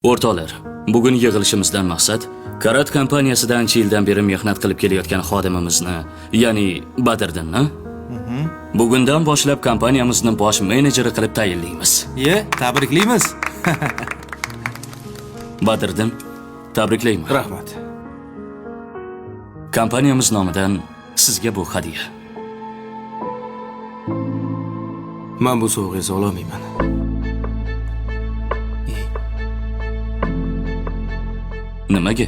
O'rtoqlar, bugun yig'ilishimizdan maqsad Karat kompaniyasida ancha yildan beri mehnat qilib kelayotgan xodimimizni, ya'ni Badriddinni bugundan boshlab kompaniyamizning bosh menejeri qilib tayinlaymiz. Tabriklaymiz. Badriddin, tabriklayman. Rahmat. Kompaniyamiz nomidan sizga bu hadiya. Men bu sovg'ani olmayman. Nimaga?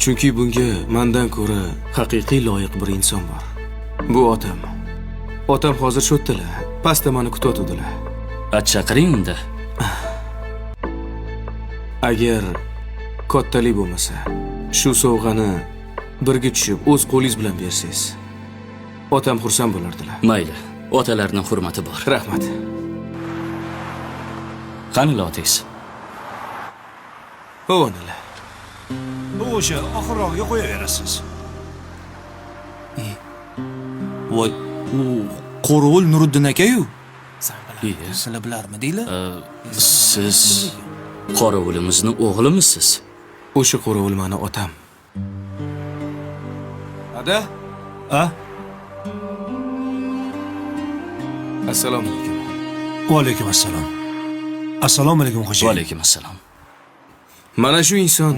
Chunki bunga mendan ko'ra haqiqiy loyiq bir inson bor. Bu otam. Otam hozir shu yerdalar. Pastda meni kutayotdilar. Chaqiring unda. Agar kattalik bo'lmasa, shu sovg'ani birga tushib o'z qo'lingiz bilan bersangiz, otam xursand bo'lardilar. Mayli, otalarning hurmati bor. Rahmat. Qani lotingiz? O'g'onlar. Bu o'sha oxirroqqa qo'yaverasiz. Voy, u Qorovul Nuriddin aka-yu. Sizlar bilarmidinglar? Siz qorovulimizni o'g'limisiz? O'sha qorovul meni otam. Ada? Assalomu alaykum. Va alaykum assalom. Assalomu alaykum Va xo'jayin. alaykum assalom. Mana shu inson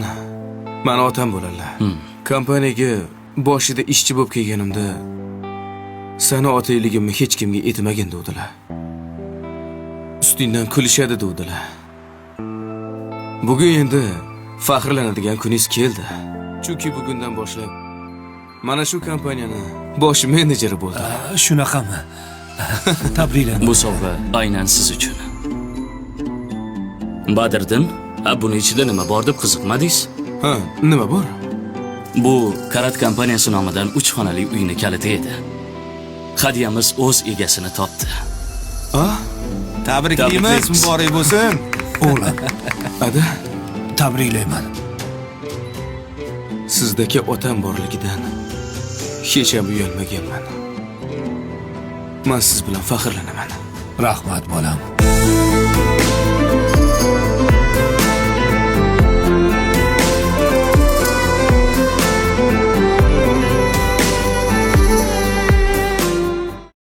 meni otam bo'ladilar. Kompaniyaga boshida ishchi bo'lib kelganimda seni otayligimni hech kimga aytmagin dedilar. Ustingdan kulishadi dedilar. Bugun endi faxrlanadigan kuningiz keldi. Chunki bugundan boshlab mana shu kompaniyani bosh menejeri bo'ldim. Shunaqami? Tabriklayman. Bu sovg'a aynan siz uchun. Badriddin, buni ichida nima bor deb qiziqmadingiz? Ha, nima bor? Bu Karat kompaniyasi nomidan 3 xonali uyni kaliti edi. Hadyamiz o'z egasini topdi. Tabriklaymiz, muborak bo'lsin. O'g'lim, Ada, tabriklayman. sizdagi otam borligidan hech ham uyalmaganman. Men siz bilan faxrlanaman. Rahmat bolam.